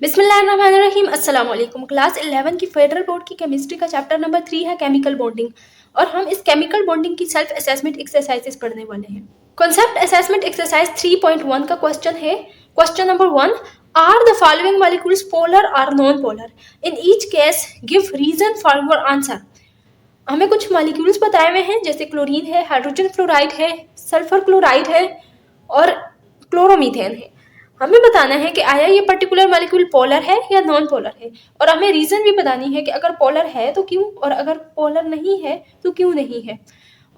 बिस्मिल्लाहिर्रहमानिर्रहीम। अस्सलाम वालेकुम। क्लास 11 की फेडरल बोर्ड की केमिस्ट्री का चैप्टर नंबर 3 है केमिकल बॉन्डिंग, और हम इस केमिकल बॉन्डिंग की सेल्फ असेसमेंट एक्सरसाइजेस पढ़ने वाले हैं। कॉन्सेप्ट असेसमेंट एक्सरसाइज 3.1 का क्वेश्चन है। Question number 1, are the following molecules polar और non polar? In each case give reason for your answer. हमें कुछ मॉलिक्यूल्स बताए हुए हैं, जैसे क्लोरीन है, हाइड्रोजन फ्लोराइड है, सल्फर क्लोराइड है और क्लोरोमीथेन है। हमें बताना है कि आया ये पर्टिकुलर मॉलिक्यूल पोलर है या नॉन पोलर है, और हमें रीजन भी बतानी है कि अगर पोलर है तो क्यों, और अगर पोलर नहीं है तो क्यों नहीं है।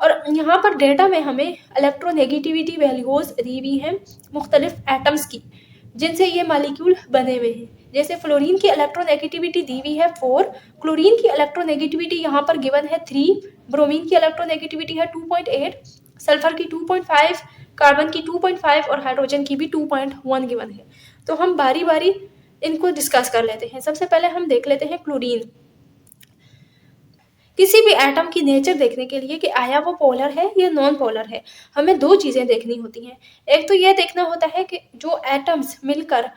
और यहाँ पर डेटा में हमें इलेक्ट्रोनेगेटिविटी वैल्यूज दी हुई हैं मुख्तलिफ एटम्स की, जिनसे ये मॉलिक्यूल बने हुए हैं। जैसे फ्लोरीन की इलेक्ट्रोनेगेटिविटी दी हुई है 4, क्लोरीन की इलेक्ट्रोनेगेटिविटी यहाँ पर गिवन है 3, ब्रोमीन की इलेक्ट्रोनेगेटिविटी है 2.8, सल्फर की 2.5, कार्बन की 2.5 और हाइड्रोजन की भी 2.1 गिवन है। तो हम बारी बारी इनको डिस्कस कर लेते हैं। सबसे पहले हम देख लेते हैं क्लोरीन। किसी भी एटम की नेचर देखने के लिए कि आया वो पोलर है या नॉन पोलर है, हमें दो चीज़ें देखनी होती हैं। एक तो यह देखना होता है कि जो एटम्स मिलकर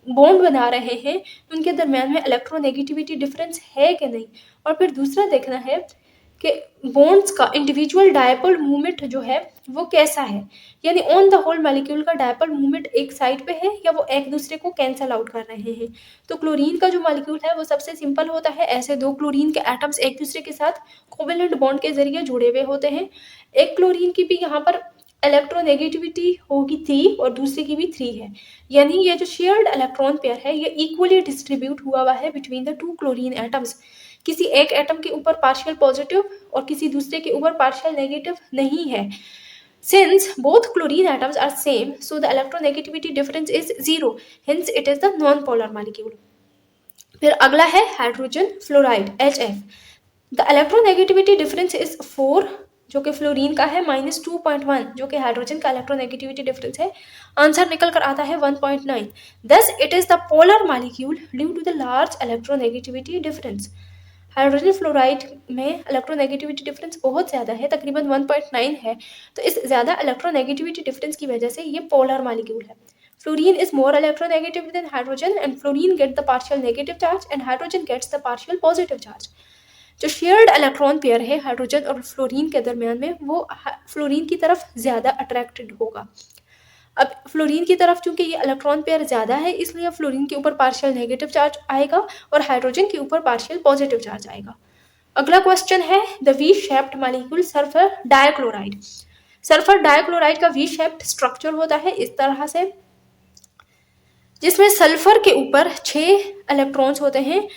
बॉन्ड बना रहे हैं उनके दरम्यान में इलेक्ट्रोनेगेटिविटी डिफरेंस है कि नहीं, और फिर दूसरा देखना है कि बॉन्ड्स का इंडिविजुअल डायपोल मूवमेंट जो है वो कैसा है, यानी ऑन द होल मॉलिक्यूल का डायपोल मूवमेंट एक साइड पे है या वो एक दूसरे को कैंसल आउट कर रहे हैं। तो क्लोरीन का जो मॉलिक्यूल है वो सबसे सिंपल होता है। ऐसे दो क्लोरीन के एटम्स एक दूसरे के साथ कोवेलेंट बॉन्ड के जरिए जुड़े हुए होते हैं। एक क्लोरीन की भी यहाँ पर इलेक्ट्रोनेगेटिविटी होगी 3 और दूसरे की भी 3 है, यानी ये जो शेयर्ड इलेक्ट्रॉन पेयर है ये इक्वली डिस्ट्रीब्यूट हुआ है between the two chlorine atoms. किसी एक एटम के ऊपर पार्शियल पॉजिटिव और किसी दूसरे के ऊपर पार्शियल नेगेटिव नहीं है। Since both chlorine atoms are same, so the electronegativity difference is 0. Hence, it is the non-polar molecule. फिर अगला है hydrogen fluoride HF। The electronegativity difference is 4, जो कि फ्लोरीन का है, -2.1 जो कि हाइड्रोजन का इलेक्ट्रोनेगेटिविटी डिफरेंस है। आंसर निकल कर आता है 1.9। Thus it is the polar molecule due to the large electronegativity difference. Hydrogen fluoride में इलेक्ट्रोनेगेटिविटी डिफरेंस बहुत ज़्यादा है, तकरीबन 1.9 है। तो इस ज़्यादा इलेक्ट्रोनेगेटिविटी डिफरेंस की वजह से ये पोलर मॉलिक्यूल है। Fluorine is more electronegative than hydrogen, and fluorine gets the partial negative charge and hydrogen gets the partial positive charge. जो शेयर्ड इलेक्ट्रॉन पेयर है हाइड्रोजन और फ्लोरीन के दरमियान में, वो फ्लोरीन की तरफ ज़्यादा अट्रैक्टेड होगा। अब फ्लोरीन की तरफ चूंकि ये इलेक्ट्रॉन पेयर ज़्यादा है, इसलिए फ्लोरीन के ऊपर पार्शियल नेगेटिव चार्ज आएगा और हाइड्रोजन के ऊपर पार्शियल पॉजिटिव चार्ज आएगा। अगला क्वेश्चन है the V shaped molecule sulphur dichloride. Sulphur dichloride का वी शेप्ड स्ट्रक्चर होता है इस तरह से, जिसमें सल्फर के ऊपर 6 इलेक्ट्रॉन्स होते हैं।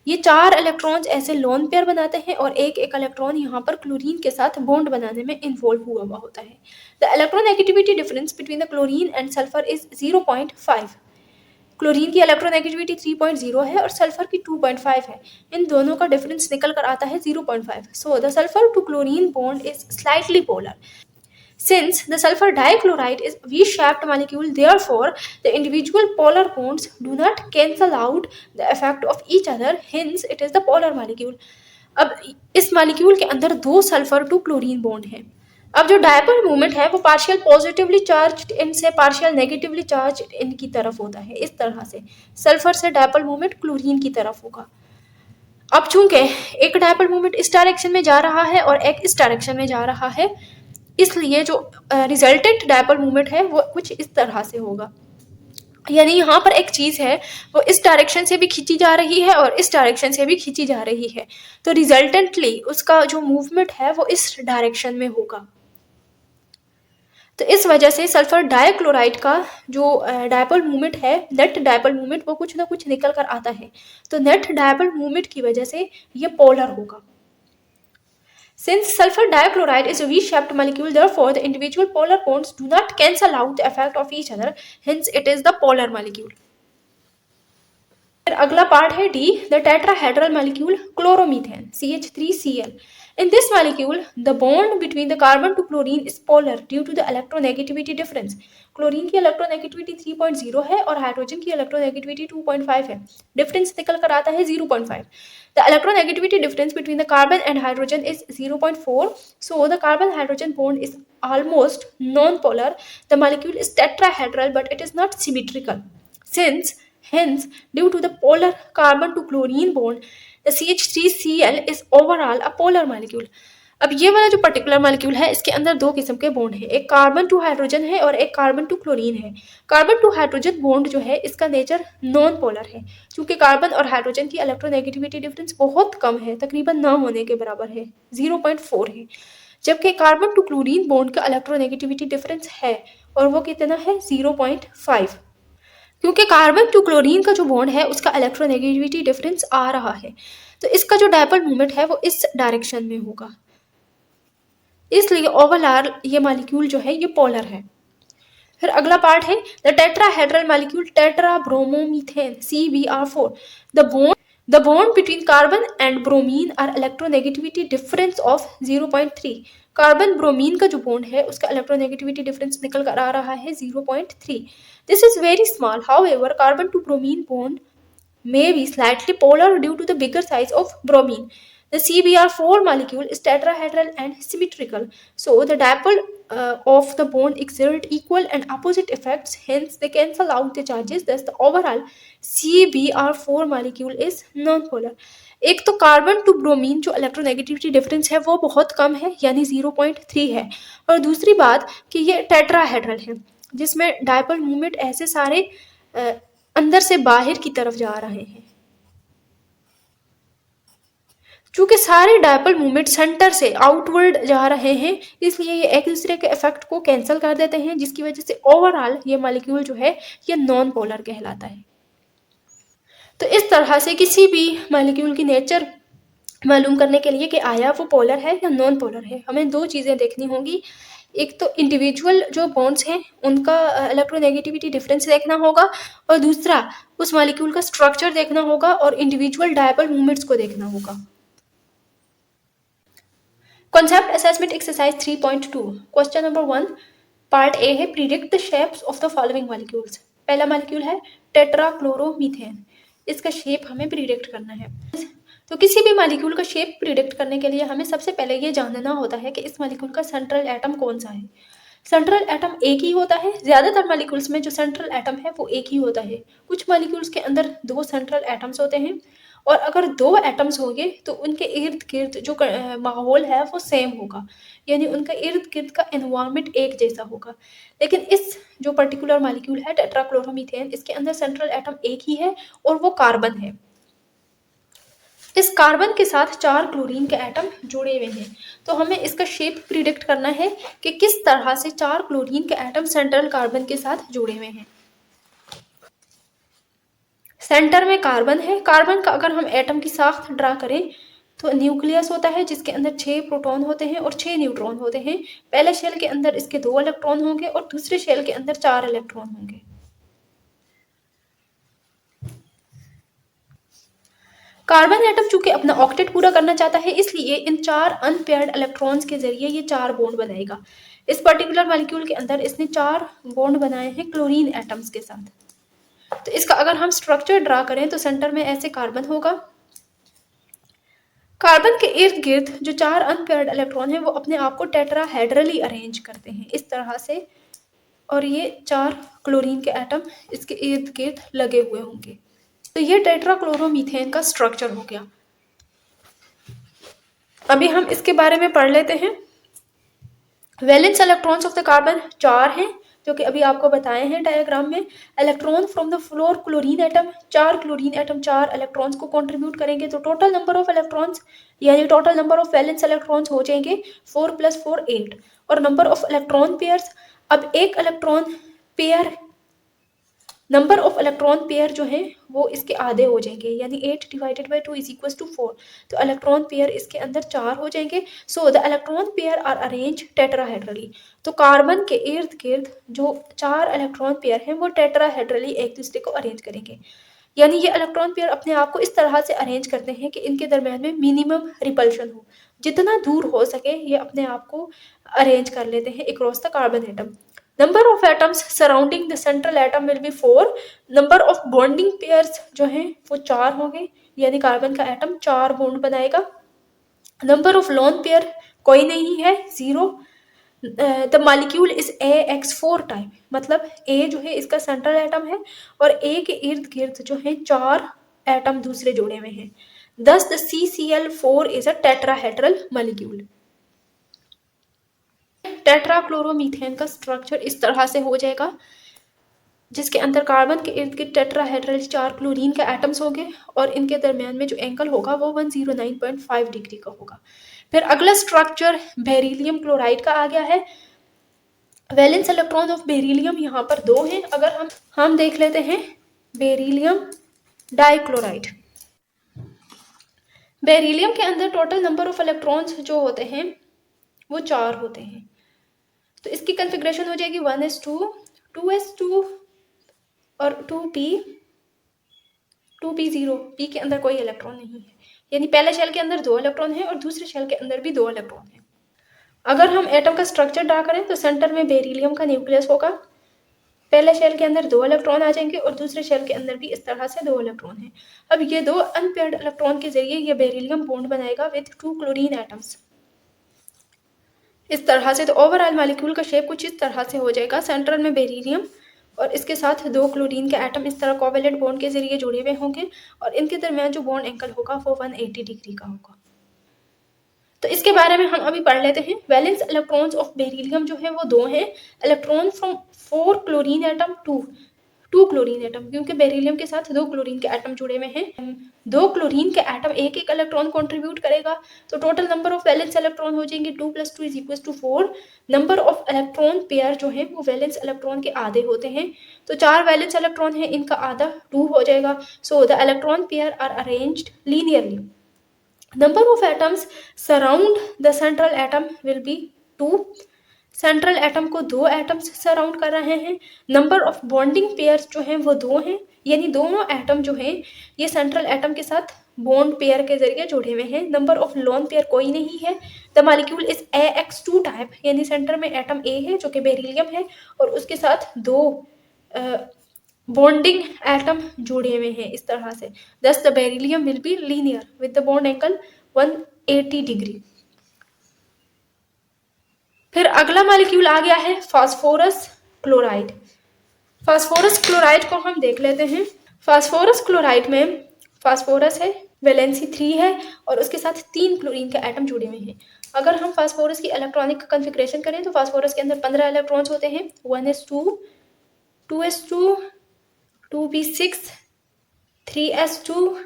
ये 4 इलेक्ट्रॉन्स ऐसे लोन पेयर बनाते हैं और एक इलेक्ट्रॉन यहाँ पर क्लोरीन के साथ बॉन्ड बनाने में इन्वॉल्व हुआ होता है। The electronegativity difference between the chlorine and sulphur is 0.5। Chlorine की इलेक्ट्रोनेगेटिविटी 3.0 है और सल्फर की 2.5 है। इन दोनों का डिफरेंस निकल कर आता है 0.5। So the sulphur to chlorine bond is slightly polar. Since the sulfur dichloride is V-shaped molecule, therefore the individual polar bonds do not cancel out the effect of each other. Hence, it is the polar molecule. अब इस molecule के अंदर 2 sulphur to chlorine bond है। अब जो dipole movement है वो partial positively charge in से पार्शियल नेगेटिवली चार्ज इन की तरफ होता है। इस तरह से सल्फर से डायपोल मूवमेंट क्लोरीन की तरफ होगा। अब चूंकि एक डायपोल मूवमेंट इस डायरेक्शन में जा रहा है और एक इस डायरेक्शन में जा रहा है, इसलिए जो रिजल्टेंट डायपोल मूवमेंट है वो कुछ इस तरह से होगा, यानी यहाँ पर एक चीज़ है वो इस डायरेक्शन से भी खींची जा रही है और इस डायरेक्शन से भी खींची जा रही है, तो रिजल्टेंटली उसका जो मूवमेंट है वो इस डायरेक्शन में होगा। तो इस वजह से सल्फर डाइक्लोराइड का जो डायपोल मूवमेंट है, नेट डायपोल मूवमेंट, वो कुछ ना कुछ निकल कर आता है। तो नेट डायपोल मूवमेंट की वजह से ये पोलर होगा। Since sulfur dichloride is a V-shaped molecule, therefore the individual polar bonds do not cancel out the effect of each other. Hence, it is the polar molecule. फिर अगला part है D, the tetrahedral molecule chloromethane CH3Cl. In this molecule, the bond between the carbon to chlorine is polar due to the electronegativity difference. Chlorine की electronegativity 3.0 है और hydrogen की electronegativity 2.5 है। Difference निकल कर आता है 0.5। The electronegativity difference between the carbon and hydrogen is 0.4. So the carbon-hydrogen bond is almost non-polar. The molecule is tetrahedral, but it is not symmetrical. Since Hence, due to the polar carbon to chlorine bond, the CH3Cl is overall a polar molecule. अब ये वाला जो particular molecule है इसके अंदर दो किस्म के बॉन्ड है, एक कार्बन टू हाइड्रोजन है और एक कार्बन टू क्लोरीन है। कार्बन टू हाइड्रोजन बॉन्ड जो है इसका नेचर नॉन पोलर है, क्योंकि कार्बन और हाइड्रोजन की इलेक्ट्रोनेगेटिविटी डिफरेंस बहुत कम है, तकरीबन ना होने के बराबर है, 0.4 है। जबकि कार्बन टू क्लोरीन बॉन्ड का इलेक्ट्रोनेगेटिविटी डिफरेंस है और वो कितना है 0.5, क्योंकि कार्बन टू क्लोरीन का जो बॉन्ड है उसका इलेक्ट्रोनेगेटिविटी डिफरेंस आ रहा है, तो इसका जो डायपोल मूवमेंट है वो इस डायरेक्शन में होगा, इसलिए ओवरऑल ये मॉलिक्यूल जो है ये पोलर है। फिर अगला पार्ट है the tetrahedral molecule tetrabromomethane CbR4। The bond between carbon and bromine are electronegativity difference of 0.3। Carbon bromine का जो बॉन्ड है उसका इलेक्ट्रोनेगेटिविटी डिफरेंस निकल कर आ रहा है 0.3। This is very small, however carbon to bromine bond may be slightly polar due to the bigger size of bromine. The CbR4 molecule is tetrahedral and symmetrical, so the dipole of the bond exert equal and opposite effects, hence they cancel out the charges, thus the overall CbR4 molecule is non-polar. एक तो carbon to bromine जो electronegativity difference है वो बहुत कम है, यानी 0.3 है, और दूसरी बात कि ये टेट्राहेड्रल है जिसमें डायपोल मूवमेंट ऐसे सारे अंदर से बाहर की तरफ जा रहे हैं। चूंकि सारे डायपोल मूवमेंट सेंटर से आउटवर्ड जा रहे हैं, इसलिए ये एक दूसरे के इफेक्ट को कैंसिल कर देते हैं, जिसकी वजह से ओवरऑल ये मॉलिक्यूल जो है ये नॉन पोलर कहलाता है। तो इस तरह से किसी भी मॉलिक्यूल की नेचर मालूम करने के लिए कि आया वो पोलर है या नॉन पोलर है, हमें दो चीज़ें देखनी होंगी। एक तो इंडिविजुअल जो बॉन्ड्स हैं उनका इलेक्ट्रोनेगेटिविटी डिफरेंस देखना होगा, और दूसरा उस मॉलिक्यूल का स्ट्रक्चर देखना होगा और इंडिविजुअल डायपोल मूवमेंट्स को देखना होगा। Concept assessment exercise 3.2 question number 1 part A है predict the shapes of the following molecules. पहला मॉलिक्यूल है टेट्राक्लोरोमीथेन, इसका शेप हमें प्रिडिक्ट करना है। तो किसी भी मॉलिक्यूल का शेप प्रिडिक्ट करने के लिए हमें सबसे पहले ये जानना होता है कि इस मॉलिक्यूल का सेंट्रल एटम कौन सा है। सेंट्रल एटम एक ही होता है, ज़्यादातर मॉलिक्यूल्स में जो सेंट्रल एटम है वो एक ही होता है। कुछ मॉलिक्यूल्स के अंदर दो सेंट्रल एटम्स होते हैं, और अगर दो एटम्स होंगे तो उनके इर्द गिर्द जो माहौल है वो सेम होगा, यानी उनका इर्द गिर्द का एनवायरनमेंट एक जैसा होगा। लेकिन इस जो पर्टिकुलर मॉलिक्यूल है टेट्राक्लोरोमीथेन, इसके अंदर सेंट्रल एटम एक ही है और वो कार्बन है। इस कार्बन के साथ 4 क्लोरीन के एटम जुड़े हुए हैं, तो हमें इसका शेप प्रिडिक्ट करना है कि किस तरह से 4 क्लोरीन के एटम सेंट्रल कार्बन के साथ जुड़े हुए हैं। सेंटर में कार्बन है, कार्बन का अगर हम एटम की साख्त ड्रा करें तो न्यूक्लियस होता है जिसके अंदर 6 प्रोटॉन होते हैं और 6 न्यूट्रॉन होते हैं। पहले शेल के अंदर इसके 2 इलेक्ट्रॉन होंगे और दूसरे शेल के अंदर 4 इलेक्ट्रॉन होंगे। कार्बन एटम चूंकि अपना ऑक्टेट पूरा करना चाहता है, इसलिए इन 4 अनपेयर्ड इलेक्ट्रॉन्स के जरिए ये 4 बॉन्ड बनाएगा। इस पर्टिकुलर मॉलिक्यूल के अंदर इसने 4 बॉन्ड बनाए हैं क्लोरीन एटम्स के साथ। तो इसका अगर हम स्ट्रक्चर ड्रा करें तो सेंटर में ऐसे कार्बन होगा, कार्बन के इर्द गिर्द जो 4 अनपेयर्ड इलेक्ट्रॉन हैं वो अपने आप को टेट्राहेड्रली अरेंज करते हैं इस तरह से, और ये 4 क्लोरीन के एटम इसके इर्द गिर्द लगे हुए होंगे। तो ये टेट्राक्लोरोमीथेन का स्ट्रक्चर हो गया। अभी हम इसके बारे में पढ़ लेते हैं। Valence electrons of the carbon 4 हैं, जो कि अभी आपको बताए हैं डायग्राम में। Electron from the floor chlorine atom, 4 chlorine atom 4 electrons को कंट्रीब्यूट करेंगे, तो टोटल नंबर ऑफ इलेक्ट्रॉन्स यानी total number of valence electrons हो जाएंगे 4 + 4 8। और नंबर ऑफ इलेक्ट्रॉन पेयर्स, अब एक electron pair number of electron pair जो है वो इसके आधे हो जाएंगे, यानी 8 / 2 = 4। तो इलेक्ट्रॉन पेयर इसके अंदर 4 हो जाएंगे। So the electron pair are arrange tetrahedrally. तो कार्बन के इर्द गिर्द जो 4 इलेक्ट्रॉन पेयर हैं वो टेट्राहेड्रली एक दूसरे को अरेंज करेंगे, यानी ये इलेक्ट्रॉन पेयर अपने आप को इस तरह से अरेंज करते हैं कि इनके दरम्यान में मिनिमम रिपल्शन हो, जितना दूर हो सके ये अपने आप को अरेंज कर लेते हैं across the carbon atom. Number of atoms surrounding the central atom will be 4। Number of bonding pairs जो हैं वो 4 होंगे, यानी कार्बन का एटम 4 बॉन्ड बनाएगा। नंबर ऑफ लोन पेयर कोई नहीं है, 0। The molecule is AX4 type, मतलब ए जो है इसका सेंट्रल एटम है और ए के इर्द गिर्द जो है 4 एटम दूसरे जोड़े हुए हैं। Thus the CCl4 is a tetrahedral molecule. Tetrachloromethane का स्ट्रक्चर इस तरह से हो जाएगा, जिसके अंदर कार्बन के इर्द गिर्द टेट्राहेड्रल 4 क्लोरीन के एटम्स होंगे और इनके दरमियान में जो एंगल होगा वो 109.5 डिग्री का होगा। फिर अगला स्ट्रक्चर बेरिलियम क्लोराइड का आ गया है। वैलेंस इलेक्ट्रॉन ऑफ बेरिलियम यहाँ पर 2 हैं। अगर हम देख लेते हैं बेरिलियम डाइक्लोराइड। बेरिलियम के अंदर टोटल नंबर ऑफ इलेक्ट्रॉन्स जो होते हैं वो 4 होते हैं। तो इसकी कन्फिग्रेशन हो जाएगी 1s2, 2s2 और 2p0। पी के अंदर कोई इलेक्ट्रॉन नहीं है, यानी पहले शेल के अंदर 2 इलेक्ट्रॉन है और दूसरे शेल के अंदर भी 2 इलेक्ट्रॉन है। अगर हम एटम का स्ट्रक्चर ड्रा करें तो सेंटर में बेरिलियम का न्यूक्लियस होगा। पहले शेल के अंदर 2 इलेक्ट्रॉन आ जाएंगे और दूसरे शेल के अंदर भी इस तरह से 2 इलेक्ट्रॉन हैं। अब ये 2 अनपेयर्ड इलेक्ट्रॉन के जरिए ये बेरिलियम बॉन्ड बनाएगा विद 2 क्लोरीन एटम्स इस तरह से। तो ओवरऑल मॉलिक्यूल का शेप कुछ इस तरह से हो जाएगा। सेंट्रल में बेरिलियम और इसके साथ 2 क्लोरीन के एटम इस तरह कोवेलेंट बॉन्ड के जरिए जुड़े हुए होंगे और इनके दरमियान जो बॉन्ड एंगल होगा वो 180 डिग्री का होगा। तो इसके बारे में हम अभी पढ़ लेते हैं। वैलेंस इलेक्ट्रॉन्स ऑफ बेरिलियम जो है वो 2 हैं। Electron from 4 chlorine atom to chlorine atom, क्योंकि बेरिलियम के साथ 2 क्लोरीन के एटम जुड़े हुए हैं। 2 क्लोरीन के एटम एक इलेक्ट्रॉन कंट्रीब्यूट करेगा, तो total number of valence electron हो जाएंगे 2 + 2 = 4। नंबर ऑफ इलेक्ट्रॉन पेयर जो है वो वैलेंस इलेक्ट्रॉन के आधे होते हैं। तो 4 वैलेंस इलेक्ट्रॉन है, इनका आधा 2 हो जाएगा। So the electron pair are arranged linearly. Number of atoms surround the central atom will be 2। Central atom को 2 एटम्स सराउंड कर रहे हैं। नंबर ऑफ बॉन्डिंग पेयर्स जो हैं वो 2 हैं, यानी दोनों एटम जो हैं ये सेंट्रल एटम के साथ बॉन्ड पेयर के जरिए जुड़े हुए हैं। नंबर ऑफ लोन पेयर कोई नहीं है। The molecule is AX2 type, यानी सेंटर में एटम ए है जो कि बेरिलियम है और उसके साथ 2 बॉन्डिंग एटम जुड़े हुए हैं इस तरह से। दस the beryllium will be linear with the bond angle 180 degree. फिर अगला मॉलिक्यूल आ गया है फास्फोरस क्लोराइड। फास्फोरस क्लोराइड को हम देख लेते हैं। फास्फोरस क्लोराइड में फास्फोरस है, वैलेंसी 3 है और उसके साथ 3 क्लोरीन के एटम जुड़े हुए हैं। अगर हम फास्फोरस की इलेक्ट्रॉनिक कन्फिग्रेशन करें तो फास्फोरस के अंदर 15 इलेक्ट्रॉन्स होते हैं। 1s2, 2s2, 2p6, 3s2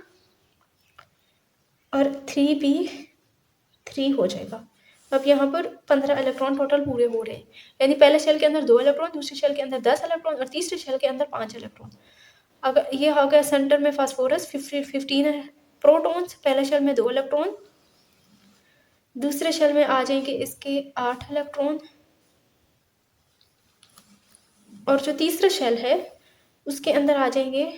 और 3p3 हो जाएगा। अब यहाँ पर 15 इलेक्ट्रॉन टोटल पूरे हो रहे हैं, यानी पहले शेल के अंदर 2 इलेक्ट्रॉन, दूसरे शेल के अंदर 10 इलेक्ट्रॉन और तीसरे शेल के अंदर 5 इलेक्ट्रॉन। अगर ये हो गया सेंटर में फास्फोरस 15 प्रोटॉन्स, पहले शेल में 2 इलेक्ट्रॉन, दूसरे शेल में आ जाएंगे इसके 8 इलेक्ट्रॉन और जो तीसरा शेल है उसके अंदर आ जाएंगे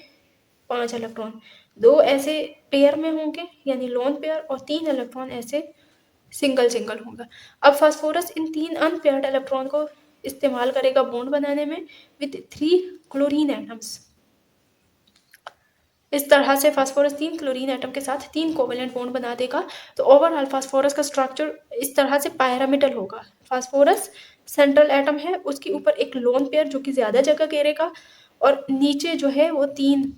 5 इलेक्ट्रॉन। 2 ऐसे पेयर में होंगे यानी लोन पेयर और 3 इलेक्ट्रॉन ऐसे सिंगल होगा। अब फास्फोरस इन 3 अनपेयर्ड इलेक्ट्रॉन को इस्तेमाल करेगा बॉन्ड बनाने में विद 3 क्लोरीन एटम्स। इस तरह से फास्फोरस 3 क्लोरीन एटम के साथ 3 कोवेलेंट बॉन्ड बना देगा। तो ओवरऑल फास्फोरस का स्ट्रक्चर इस तरह से पायरामिडल होगा। फास्फोरस सेंट्रल एटम है, उसके ऊपर एक लोन पेयर जो कि ज़्यादा जगह घेरेगा और नीचे जो है वो 3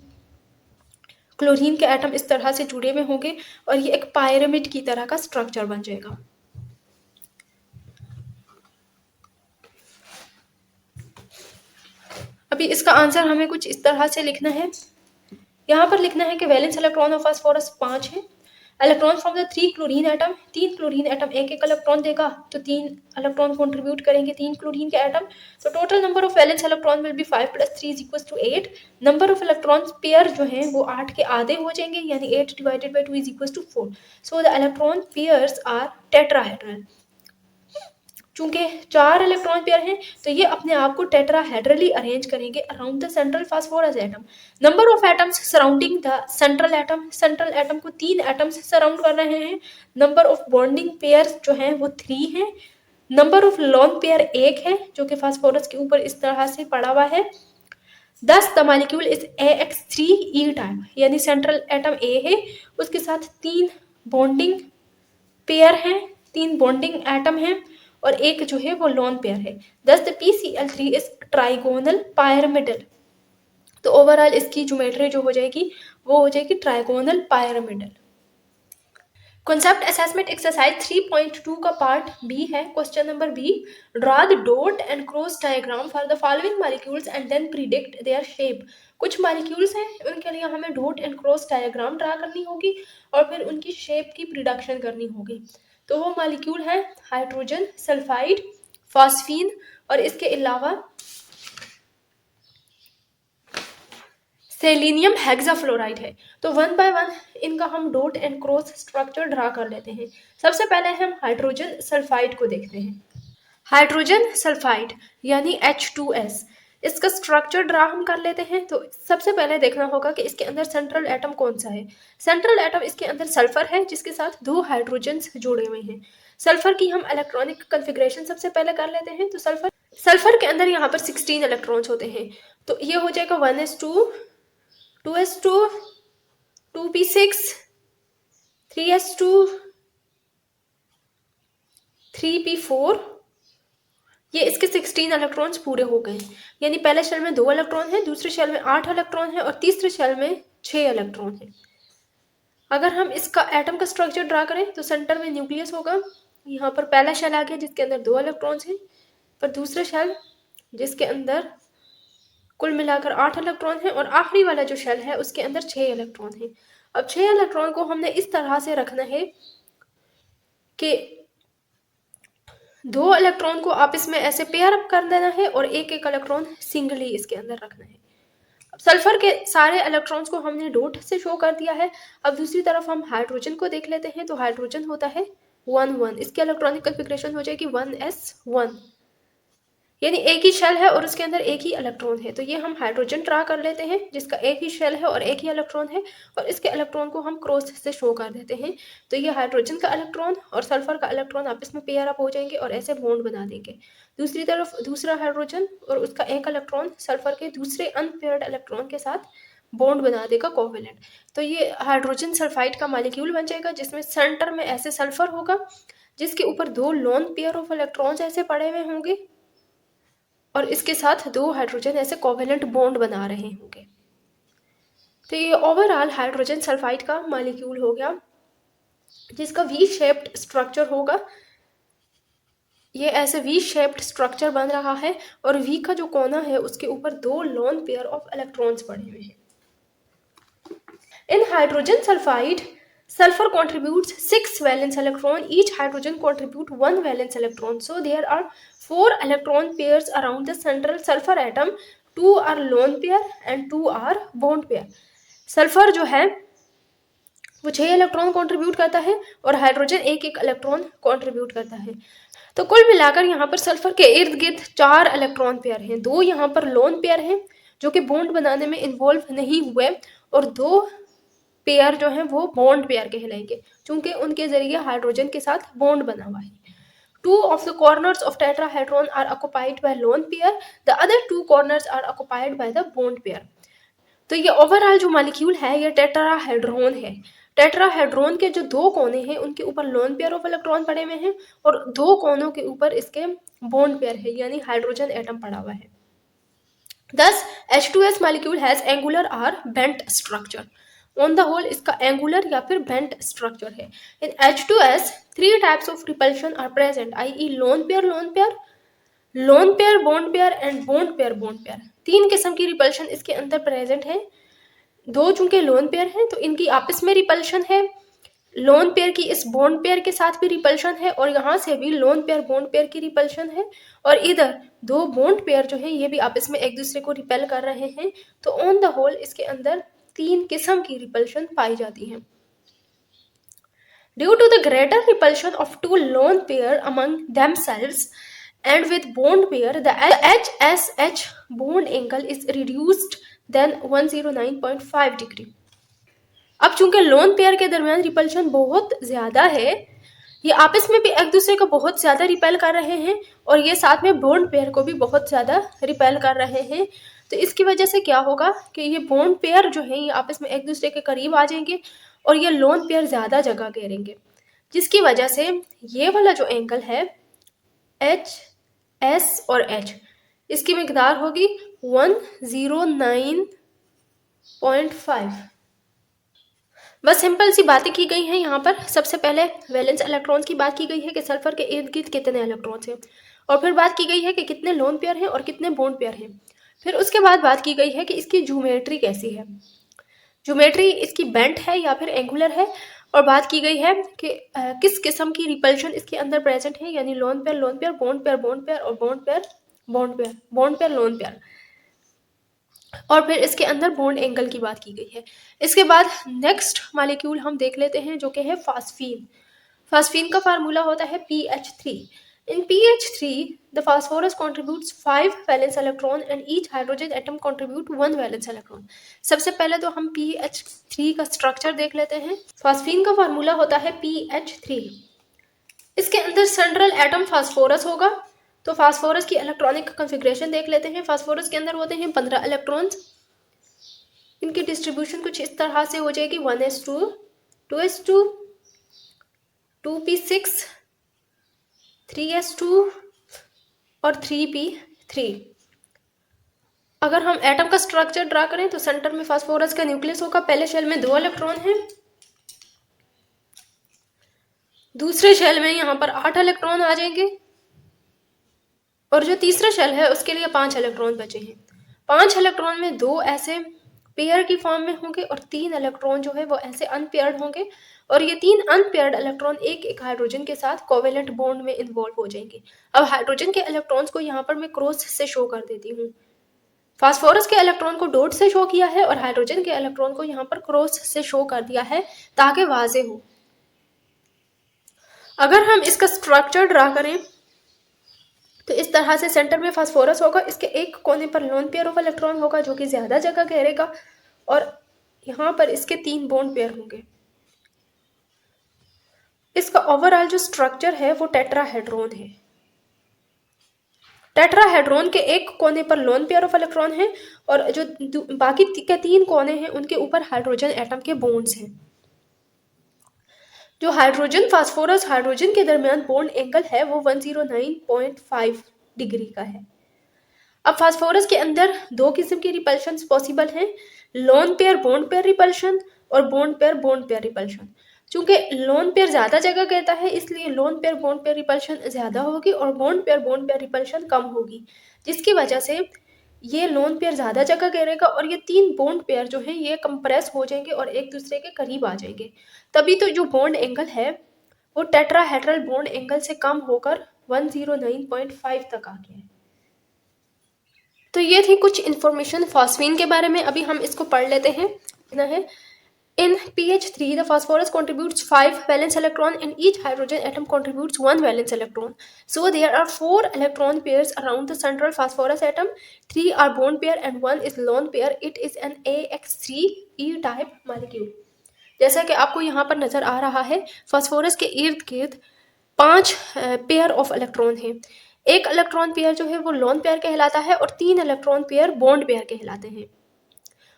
क्लोरीन के एटम इस तरह से जुड़े हुए होंगे और ये एक पायरामिड की तरह का स्ट्रक्चर बन जाएगा। अभी इसका आंसर हमें कुछ इस तरह से लिखना है। यहाँ पर लिखना है कि वैलेंस इलेक्ट्रॉन ऑफ फास्फोरस 5 है। Electron from the 3 chlorine atom, 3 chlorine atom एक इलेक्ट्रॉन देगा तो 3 इलेक्ट्रॉन कंट्रीब्यूट करेंगे 3 क्लोरीन के एटम। तो total number of valence electron will be 5 + 3 = 8। Number of electron pair जो हैं वो 8 के आधे हो जाएंगे, यानी 8 / 2 = 4। So the electron pairs are tetrahedral. चूंकि 4 इलेक्ट्रॉन पेयर हैं तो ये अपने आप को टेट्राहेड्रली अरेंज करेंगे around the central phosphorus atom. Number of atoms surrounding the central atom, central atom को 3 एटम्स सराउंड कर रहे हैं। नंबर ऑफ बॉन्डिंग पेयर्स जो हैं वो 3 हैं। नंबर ऑफ लोन पेयर 1 है जो कि फास्फोरस के ऊपर इस तरह से पड़ा हुआ है। Thus the molecule is AX3E type, यानी सेंट्रल एटम ए है, उसके साथ 3 बॉन्डिंग पेयर हैं, 3 बॉन्डिंग एटम हैं और एक जो है वो लोन पेयर है। Thus the PCl3 is trigonal pyramidal। तो ओवरऑल इसकी ज्योमेट्री जो हो जाएगी वो हो जाएगी trigonal pyramidal। Concept assessment exercise 3.2 का पार्ट बी है। Question number B, draw the dot and cross diagram for the following molecules and then predict their shape. कुछ मॉलिक्यूल्स हैं, उनके लिए हमें dot and cross diagram draw करनी होगी और फिर उनकी शेप की प्रिडिक्शन करनी होगी। तो वो मॉलिक्यूल है हाइड्रोजन सल्फाइड, फॉस्फीन और इसके अलावा सेलेनियम हेक्साफ्लोराइड है। तो वन बाय वन इनका हम dot and cross structure draw कर लेते हैं। सबसे पहले हम हाइड्रोजन सल्फाइड को देखते हैं। हाइड्रोजन सल्फाइड यानी H2S, इसका स्ट्रक्चर ड्रा हम कर लेते हैं। तो सबसे पहले देखना होगा कि इसके अंदर सेंट्रल एटम कौन सा है। सेंट्रल एटम इसके अंदर सल्फर है जिसके साथ 2 हाइड्रोजन्स जुड़े हुए हैं। सल्फर की हम इलेक्ट्रॉनिक कन्फिग्रेशन सबसे पहले कर लेते हैं। तो सल्फर के अंदर यहाँ पर 16 इलेक्ट्रॉन्स होते हैं। तो ये हो जाएगा 1s2, 2s2, 2p6, 3s2, 3p4। ये इसके 16 इलेक्ट्रॉन्स पूरे हो गए। यानी पहले शेल में 2 इलेक्ट्रॉन है, दूसरे शेल में 8 इलेक्ट्रॉन है और तीसरे शेल में 6 इलेक्ट्रॉन है। अगर हम इसका एटम का स्ट्रक्चर ड्रा करें तो सेंटर में न्यूक्लियस होगा। यहाँ पर पहला शेल आ गया जिसके अंदर 2 इलेक्ट्रॉन्स हैं, पर दूसरा शेल जिसके अंदर कुल मिलाकर 8 इलेक्ट्रॉन है और आखिरी वाला जो शेल है उसके अंदर 6 इलेक्ट्रॉन है। अब 6 इलेक्ट्रॉन को हमने इस तरह से रखना है कि 2 इलेक्ट्रॉन को आपस में ऐसे पेयर अप कर देना है और एक एक इलेक्ट्रॉन सिंगली इसके अंदर रखना है। अब सल्फर के सारे इलेक्ट्रॉन्स को हमने डॉट से शो कर दिया है। अब दूसरी तरफ हम हाइड्रोजन को देख लेते हैं। तो हाइड्रोजन होता है 1-1, इसकी इलेक्ट्रॉनिक कन्फिग्रेशन हो जाएगी 1s1, यानी एक ही शेल है और उसके अंदर एक ही इलेक्ट्रॉन है। तो ये हम हाइड्रोजन ड्रा कर लेते हैं जिसका एक ही शेल है और एक ही इलेक्ट्रॉन है और इसके इलेक्ट्रॉन को हम क्रॉस से शो कर देते हैं। तो ये हाइड्रोजन का इलेक्ट्रॉन और सल्फर का इलेक्ट्रॉन आपस में पेयर अप हो जाएंगे और ऐसे बॉन्ड बना देंगे। दूसरी तरफ दूसरा हाइड्रोजन और उसका एक इलेक्ट्रॉन सल्फर के दूसरे अनपेयर्ड इलेक्ट्रॉन के साथ बॉन्ड बना देगा कोवेलेंट। तो ये हाइड्रोजन सल्फाइड का मॉलिक्यूल बन जाएगा जिसमें सेंटर में ऐसे सल्फर होगा जिसके ऊपर 2 लोन पेयर ऑफ इलेक्ट्रॉन्स ऐसे पड़े हुए होंगे और इसके साथ 2 हाइड्रोजन ऐसे कोवेलेंट बॉन्ड बना रहे होंगे। तो ये ओवरऑल हाइड्रोजन सल्फाइड का मॉलिक्यूल हो गया जिसका वी शेप्ड स्ट्रक्चर होगा। ये ऐसे वी शेप्ड स्ट्रक्चर बन रहा है और वी का जो कोना है उसके ऊपर 2 लोन पेयर ऑफ इलेक्ट्रॉन्स पड़े हुए हैं। इन hydrogen sulphide sulfur contributes 6 valence electron, each hydrogen contribute 1 valence electron, so there are 4 electron pairs around the central sulfur atom, 2 are lone pair and 2 are bond pair। Sulphur जो है वो 6 electron contribute करता है और hydrogen एक एक electron contribute करता है। तो कुल मिलाकर यहाँ पर सल्फर के इर्द गिर्द 4 इलेक्ट्रॉन पेयर हैं। 2 यहाँ पर लोन पेयर हैं जो कि बॉन्ड बनाने में इन्वॉल्व नहीं हुए और 2 पेयर जो है वो बॉन्ड पेयर कहलाएंगे क्योंकि उनके जरिए हाइड्रोजन के साथ बॉन्ड बना हुआ है। 2 of the corners of tetrahedron are occupied by lone pair, the other 2 corners are occupied by the bond pair। तो ये ओवरऑल जो मॉलिक्यूल है ये टेट्राहेड्रॉन है। टेट्राहेड्रॉन के जो 2 कोने हैं उनके ऊपर लोन पेयर ऑफ इलेक्ट्रॉन पड़े हुए हैं और 2 कोनों के ऊपर इसके बॉन्ड पेयर है यानी हाइड्रोजन एटम पड़ा हुआ है। Thus H2S molecule has angular or bent structure। On the whole इसका एंगुलर या फिर बेंट स्ट्रक्चर है। In H2S 3 types of repulsion are present, I lone pair bond pair and bond pair. 3 किस्म की repulsion इसके अंदर प्रेजेंट है। 2 चूंकि लोन पेयर हैं तो इनकी आपस में रिपल्शन है, लोन पेयर की इस बॉन्ड पेयर के साथ भी रिपल्शन है और यहाँ से भी लोन पेयर बॉन्ड पेयर की रिपल्शन है और इधर 2 बॉन्ड पेयर जो है ये भी आपस में एक दूसरे को रिपेल कर रहे हैं। तो ऑन द होल इसके अंदर 3 किस्म की रिपल्शन पाई जाती है। Due to the greater repulsion of 2 lone pair among themselves and with bond pair, the HSH bond angle is reduced than 109.5 degree. अब चूंकि लोन पेयर के दरमियान रिपल्शन बहुत ज्यादा है, ये आपस में भी एक दूसरे को बहुत ज्यादा रिपेल कर रहे हैं और ये साथ में बॉन्ड पेयर को भी बहुत ज्यादा रिपेल कर रहे हैं। तो इसकी वजह से क्या होगा कि ये बॉन्ड पेयर जो है ये आपस में एक दूसरे के करीब आ जाएंगे और ये लोन पेयर ज्यादा जगह घेरेंगे जिसकी वजह से ये वाला जो एंगल है H, S और H। इसकी मिकदार होगी 109.5। बस सिंपल सी बातें की गई हैं यहाँ पर। सबसे पहले वैलेंस इलेक्ट्रॉन्स की बात की गई है कि सल्फर के इर्द गिर्द कितने इलेक्ट्रॉन्स हैं, और फिर बात की गई है कि कितने लोन पेयर हैं और कितने बॉन्ड पेयर हैं। फिर उसके बाद बात की गई है कि इसकी ज्योमेट्री कैसी है, ज्योमेट्री इसकी बेंट है या फिर एंगुलर है, और बात की गई है कि किस किस्म की रिपल्शन इसके अंदर प्रेजेंट है, यानी lone pair lone pair, bond pair bond pair और bond pair bond pair bond pair lone pair. और फिर इसके अंदर बॉन्ड एंगल की बात की गई है। इसके बाद नेक्स्ट मॉलिक्यूल हम देख लेते हैं जो कि है फास्फीन। फास्फीन का फार्मूला होता है PH3। In PH3, the phosphorus contributes 5 valence electron and each hydrogen atom contribute 1 valence electron। सबसे पहले तो हम PH3 का स्ट्रक्चर देख लेते हैं। फास्फीन का फार्मूला होता है PH3। इसके अंदर सेंट्रल एटम फास्फोरस होगा। तो फास्फोरस की इलेक्ट्रॉनिक कॉन्फ़िगरेशन देख लेते हैं। फास्फोरस के अंदर होते हैं 15 इलेक्ट्रॉन्स। इनकी डिस्ट्रीब्यूशन कुछ इस तरह से हो जाएगी 1s2, 2s2, 2p6, 3s2 और 3p3। अगर हम एटम का स्ट्रक्चर ड्रा करें तो सेंटर में फास्फोरस का न्यूक्लियस होगा। पहले शेल में 2 इलेक्ट्रॉन हैं, दूसरे शेल में यहाँ पर 8 इलेक्ट्रॉन आ जाएंगे, और जो तीसरा शेल है उसके लिए 5 इलेक्ट्रॉन बचे हैं। 5 इलेक्ट्रॉन में 2 ऐसे पेयर की फॉर्म में होंगे और 3 इलेक्ट्रॉन जो है वो ऐसे अनपेयर्ड होंगे, और ये 3 अनपेयर्ड इलेक्ट्रॉन एक एक हाइड्रोजन के साथ कोवेलेंट बॉन्ड में इन्वॉल्व हो जाएंगे। अब हाइड्रोजन के इलेक्ट्रॉन्स को यहाँ पर मैं क्रॉस से शो कर देती हूँ। फास्फोरस के इलेक्ट्रॉन को डॉट से शो किया है और हाइड्रोजन के इलेक्ट्रॉन को यहाँ पर क्रॉस से शो कर दिया है ताकि वाजे हो। अगर हम इसका स्ट्रक्चर ड्रा करें तो इस तरह से सेंटर में फास्फोरस होगा, इसके एक कोने पर लोन पेयर ऑफ इलेक्ट्रॉन होगा जो कि ज्यादा जगह घेरेगा, और यहाँ पर इसके 3 बॉन्ड पेयर होंगे। इसका ओवरऑल जो स्ट्रक्चर है वो टेट्राहेड्रॉन है। टेट्राहेड्रॉन के एक कोने पर लोन पेयर ऑफ इलेक्ट्रॉन है और जो बाकी के 3 कोने हैं उनके ऊपर हाइड्रोजन एटम के बॉन्ड्स हैं। जो हाइड्रोजन फास्फोरस हाइड्रोजन के दरमियान बॉन्ड एंगल है वो 109.5 डिग्री का है। अब फास्फोरस के अंदर 2 किस्म की रिपल्शन पॉसिबल हैं, loan pair bond pair repulsion और बॉन्ड पेयर रिपल्शन। चूंकि लोन पेयर ज्यादा जगह कहता है इसलिए loan pair bond pair repulsion ज्यादा होगी और बॉन्ड पेयर रिपल्शन कम होगी, जिसकी वजह से ये लोन पेयर ज्यादा जगह घेरेगा और ये 3 बॉन्ड पेयर जो है ये कंप्रेस हो जाएंगे और एक दूसरे के करीब आ जाएंगे। तभी तो जो बॉन्ड एंगल है वो टेट्राहेड्रल बॉन्ड एंगल से कम होकर 109.5 तक आ गया है। तो ये थी कुछ इन्फॉर्मेशन फास्फीन के बारे में। अभी हम इसको पढ़ लेते हैं। इतना है, in PH3 the phosphorus contributes 5 valence electron and each hydrogen atom contributes 1 valence electron. So there are 4 electron pairs around the central phosphorus atom, 3 are bond pair and 1 is lone pair. It is an AX3E type molecule. जैसा कि आपको यहाँ पर नजर आ रहा है, phosphorus के इर्द गिर्द 5 पेयर ऑफ इलेक्ट्रॉन हैं। एक इलेक्ट्रॉन पेयर जो है वो लोन पेयर कहलाता है और 3 इलेक्ट्रॉन पेयर बॉन्ड पेयर कहलाते हैं,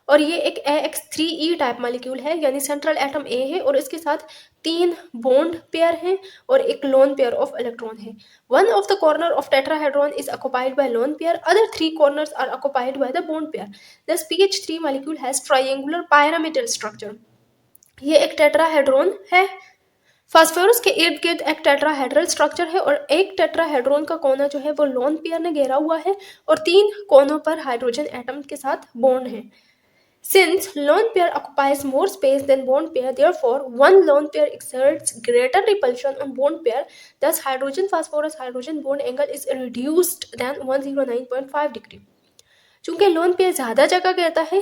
और ये एक AX3E टाइप मॉलिक्यूल है, यानी सेंट्रल एटम A है और इसके साथ 3 बॉन्ड पेयर हैं और एक लोन पेयर ऑफ इलेक्ट्रॉन है। One of the corner of tetrahedron is occupied by lone pair, other 3 corners are occupied by the bond pair. Thus PH3 molecule has triangular pyramidal structure. ये एक tetrahedron है। Phosphorus के इर्द गिर्द एक tetrahedral structure है और एक टेट्राहेड्रॉन का कोना जो है वो लोन पेयर ने घेरा हुआ है और 3 कोनों पर हाइड्रोजन एटम के साथ बॉन्ड है। Since lone pair occupies more space than bond pair, therefore one lone pair exerts greater repulsion on bond pair. Thus, hydrogen phosphorus hydrogen bond angle is reduced than 109.5 degree. चूंकि lone pair ज्यादा जगह घेरता है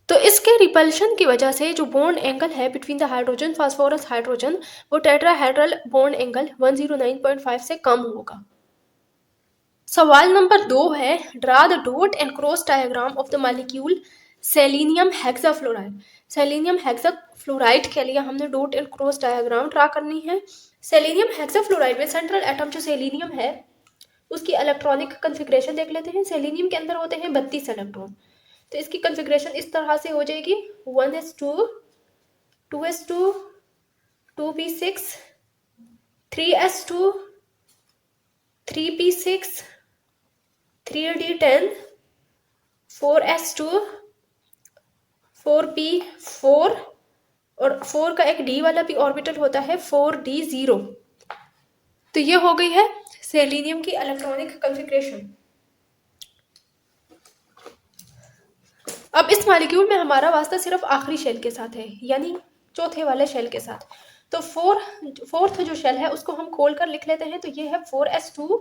तो इसके repulsion की वजह से जो बॉन्ड एंगल है between the hydrogen phosphorus hydrogen वो टेट्राहेड्रल बॉन्ड एंगल 109.5 से कम होगा। सवाल नंबर 2 है, draw the dot and cross diagram of the molecule selenium hexafluoride. Selenium hexafluoride के लिए हमने dot and cross diagram draw करनी है। सेलेनियम हेक्साफ्लोराइड में सेंट्रल एटम जो सेलेनियम है उसकी इलेक्ट्रॉनिक कॉन्फ़िगरेशन देख लेते हैं। सेलेनियम के अंदर होते हैं 32 इलेक्ट्रॉन, तो इसकी कॉन्फ़िगरेशन इस तरह से हो जाएगी 1s2, 2s2, 2p6, 3s2 3p6, 3d10, 4s2, 4p4 और 4 का एक d वाला भी ऑर्बिटल होता है 4d0। तो ये हो गई है सेलेनियम की इलेक्ट्रॉनिक कॉन्फ़िगरेशन। अब इस मॉलिक्यूल में हमारा वास्ता सिर्फ आखिरी शेल के साथ है, यानी चौथे वाले शेल के साथ। तो फोर्थ जो शेल है उसको हम खोल कर लिख लेते हैं। तो ये है 4s2,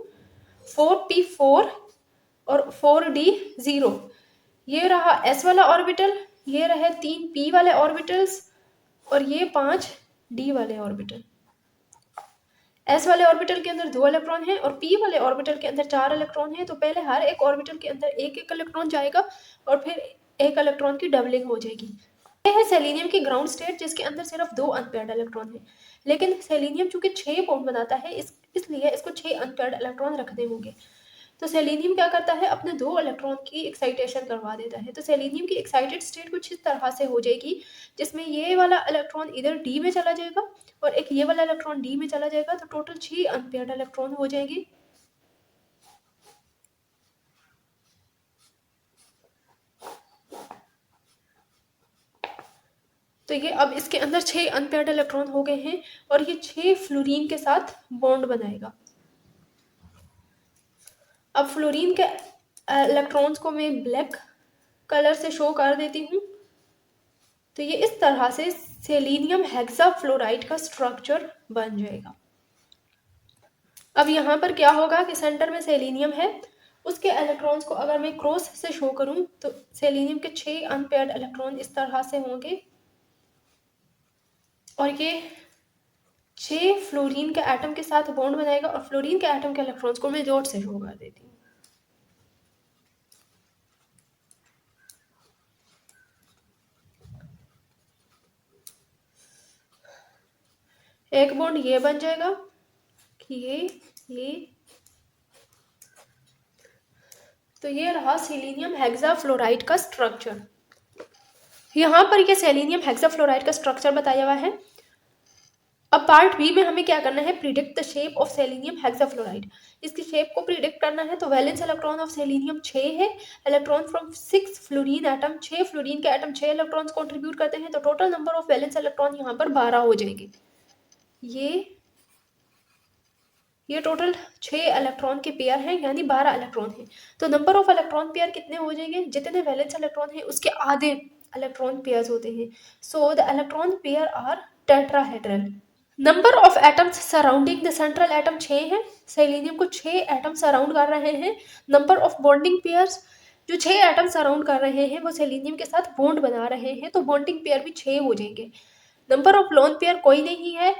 4p4 और 4d0। ये रहा s वाला ऑर्बिटल, ये रहे 3p वाले ऑर्बिटल्स और ये 5d वाले ऑर्बिटल। s वाले ऑर्बिटल के अंदर 2 इलेक्ट्रॉन हैं और p वाले ऑर्बिटल के अंदर 4 इलेक्ट्रॉन हैं। तो पहले हर एक ऑर्बिटल के अंदर एक एक इलेक्ट्रॉन जाएगा और फिर एक इलेक्ट्रॉन की डबलिंग हो जाएगी। ये है सेलेनियम की ग्राउंड स्टेट, जिसके अंदर सिर्फ 2 अनपेयर्ड इलेक्ट्रॉन हैं। लेकिन सेलेनियम चूंकि 6 बॉन्ड बनाता है, इसलिए इसको 6 अनपेयर्ड इलेक्ट्रॉन रखने होंगे। तो सेलेनियम क्या करता है, अपने 2 इलेक्ट्रॉन की एक्साइटेशन करवा देता है। तो सेलेनियम की एक्साइटेड स्टेट कुछ इस तरह से हो जाएगी, जिसमें ये वाला इलेक्ट्रॉन इधर डी में चला जाएगा और एक ये वाला इलेक्ट्रॉन डी में चला जाएगा। तो टोटल 6 अनपेयर्ड इलेक्ट्रॉन हो जाएंगे। तो ये अब इसके अंदर 6 अनपेयर्ड इलेक्ट्रॉन हो गए हैं और ये 6 फ्लोरीन के साथ बॉन्ड बनाएगा। अब फ्लोरीन के इलेक्ट्रॉन्स को मैं ब्लैक कलर से शो कर देती हूँ। तो ये इस तरह से सेलेनियम हेक्साफ्लोराइड का स्ट्रक्चर बन जाएगा। अब यहाँ पर क्या होगा कि सेंटर में सेलेनियम है, उसके इलेक्ट्रॉन्स को अगर मैं क्रॉस से शो करूं तो सेलेनियम के 6 अनपेयर्ड इलेक्ट्रॉन इस तरह से होंगे और ये 6 फ्लोरीन के एटम के साथ बॉन्ड बनाएगा और फ्लोरीन के एटम के इलेक्ट्रॉन्स को मैं डॉट से शो कर देती हूँ। एक बॉन्ड ये बन जाएगा कि ये तो ये रहा सेलेनियम हेक्साफ्लोराइड का स्ट्रक्चर। यहाँ पर ये सेलेनियम हेक्साफ्लोराइड का स्ट्रक्चर बताया हुआ है। अब पार्ट बी में हमें क्या करना है, predict the shape of selenium hexafluoride. इसकी शेप को प्रिडिक्ट करना है। तो वैलेंस इलेक्ट्रॉन ऑफ सेलेनियम 6 है। Electron from 6 fluorine atom, 6 fluorine के एटम 6 इलेक्ट्रॉन्स कंट्रीब्यूट करते हैं। तो total number of valence electron यहाँ पर 12 हो जाएंगे। ये टोटल 6 इलेक्ट्रॉन के पेयर हैं, यानी 12 इलेक्ट्रॉन हैं। तो नंबर ऑफ इलेक्ट्रॉन पेयर कितने हो जाएंगे, जितने वैलेंस इलेक्ट्रॉन हैं उसके आधे इलेक्ट्रॉन पेयर्स होते हैं। So the electron pair are tetrahedral. Number of atoms surrounding the central atom 6 है। सेलेनियम को 6 एटम सराउंड कर रहे हैं। नंबर ऑफ बॉन्डिंग पेयर्स, जो 6 एटम सराउंड कर रहे हैं वो सेलेनियम के साथ बॉन्ड बना रहे हैं, तो बॉन्डिंग पेयर भी 6 हो जाएंगे। नंबर ऑफ लोन पेयर कोई नहीं है।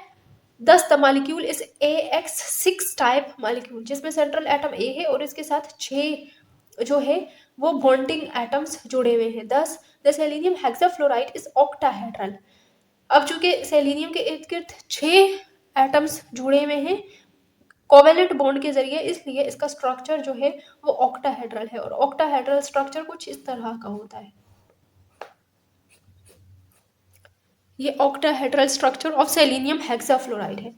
Thus the molecule is AX6 type molecule, जिसमें सेंट्रल एटम A है और इसके साथ 6 जो है वो बॉन्डिंग एटम्स जुड़े हुए हैं। Thus the selenium hexafluoride is octahedral. अब चूंकि सेलेनियम के इर्द गिर्द 6 एटम्स जुड़े हुए हैं कोवेलेंट बॉन्ड के जरिए, इसलिए इसका स्ट्रक्चर जो है वो ऑक्टाहेड्रल है और ऑक्टाहेड्रल स्ट्रक्चर कुछ इस तरह का होता है। ये octahedral structure of selenium hexafluoride है।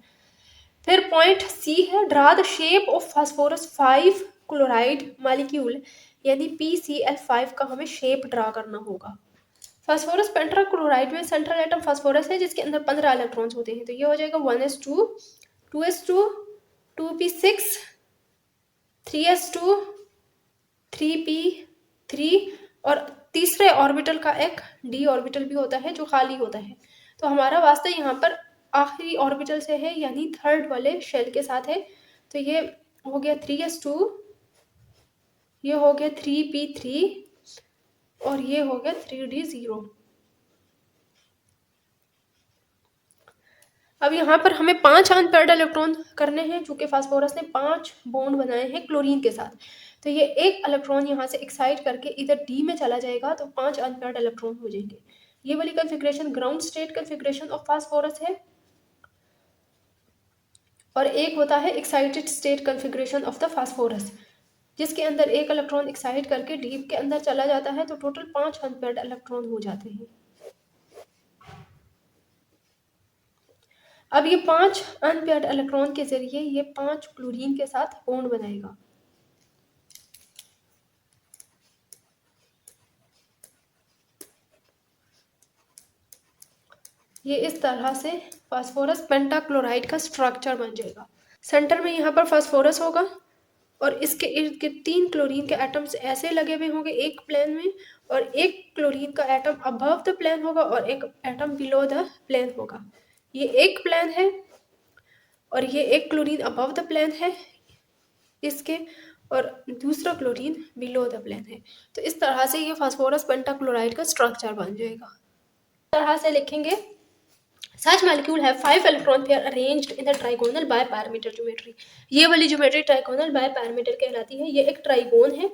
फिर पॉइंट सी है, draw the shape of phosphorus 5 chloride molecule, यानी PCl5 का हमें शेप ड्रा करना होगा। फास्फोरस पेंटाक्लोराइड में सेंट्रल एटम फास्फोरस है, जिसके अंदर 15 इलेक्ट्रॉन्स होते हैं। तो ये हो जाएगा 1s2, 2s2, 2p6, 3s2, 3p3 और तीसरे ऑर्बिटल का एक d ऑर्बिटल भी होता है जो खाली होता है। तो हमारा वास्ता यहाँ पर आखिरी ऑर्बिटल से है, यानी थर्ड वाले शेल के साथ है। तो ये हो गया 3s2, ये हो गया 3p3 और ये हो गया 3d0। अब यहाँ पर हमें 5 अनपेयर्ड इलेक्ट्रॉन करने हैं, चूंकि फास्फोरस ने 5 बॉन्ड बनाए हैं क्लोरीन के साथ। तो ये एक इलेक्ट्रॉन यहाँ से एक्साइट करके इधर डी में चला जाएगा, तो 5 अनपेयर्ड इलेक्ट्रॉन हो जाएंगे। ये वाली configuration ground state configuration of phosphorus है और एक होता है excited state configuration of the phosphorus, जिसके अंदर एक इलेक्ट्रॉन एक्साइट करके डीप के अंदर चला जाता है। तो टोटल 5 अनपेयर्ड इलेक्ट्रॉन हो जाते हैं। अब ये 5 अनपेयर्ड इलेक्ट्रॉन के जरिए ये 5 क्लोरीन के साथ बॉन्ड बनाएगा। ये इस तरह से फास्फोरस पेंटाक्लोराइड का स्ट्रक्चर बन जाएगा। सेंटर में यहाँ पर फास्फोरस होगा और इसके इर्द गिर्द 3 क्लोरीन के एटम्स ऐसे लगे हुए होंगे एक प्लेन में, और एक क्लोरीन का एटम अबव द प्लेन होगा और एक एटम बिलो द प्लेन होगा। ये एक प्लेन है और ये एक क्लोरीन अबव द प्लेन है इसके, और दूसरा क्लोरीन बिलो द प्लेन है। तो इस तरह से ये फास्फोरस पेंटाक्लोराइड का स्ट्रक्चर बन जाएगा। इस तरह से लिखेंगे, Such molecule have 5 electron pair arranged in the trigonal bipyramidal geometry। ये वाली ज्योमेट्री ट्राइगोनल बायपैरामीटर कहलाती है। ये एक ट्राइगोन है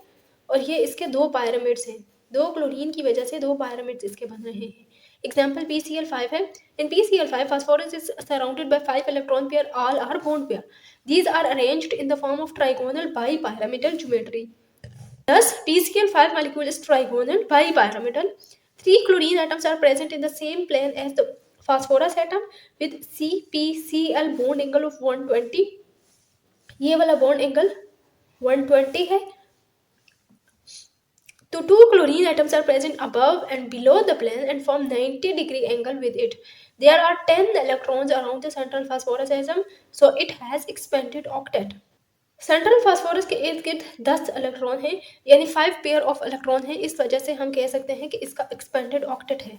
और ये इसके 2 पायरामिड्स हैं। 2 क्लोरीन की वजह से 2 पायरामिड्स इसके बन रहे हैं। एग्जाम्पल PCl5 है। In PCl5 phosphorus is surrounded by 5 electron pair, all are bond pair. These are arranged in the form of trigonal bipyramidal geometry. Thus PCl5 molecule is trigonal bipyramidal. 3 chlorine atoms are present in the same plane as the phosphorus atom with CpCl bond angle of 120। ये वाला bond angle 120 है। तो 2 chlorine atoms are present above and below the plane and form 90-degree angle with it. There are 10 electrons around the central phosphorus atom, so it has expanded octet. Central phosphorus के इर्द गिर्द 10 electron हैं, यानी 5 pair of electron है। इस वजह से हम कह सकते हैं कि इसका एक्सपेंडेड ऑक्टेट है,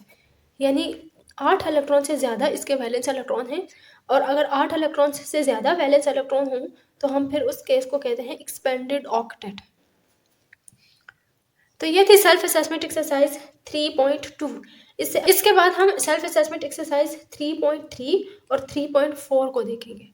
यानी 8 इलेक्ट्रॉन से ज़्यादा इसके वैलेंस इलेक्ट्रॉन हैं। और अगर 8 इलेक्ट्रॉन से ज़्यादा वैलेंस इलेक्ट्रॉन हों तो हम फिर उस केस को कहते हैं एक्सपेंडेड ऑक्टेट। तो ये थी सेल्फ असेसमेंट एक्सरसाइज 3.2। इसके बाद हम सेल्फ असेसमेंट एक्सरसाइज 3.3 और 3.4 को देखेंगे।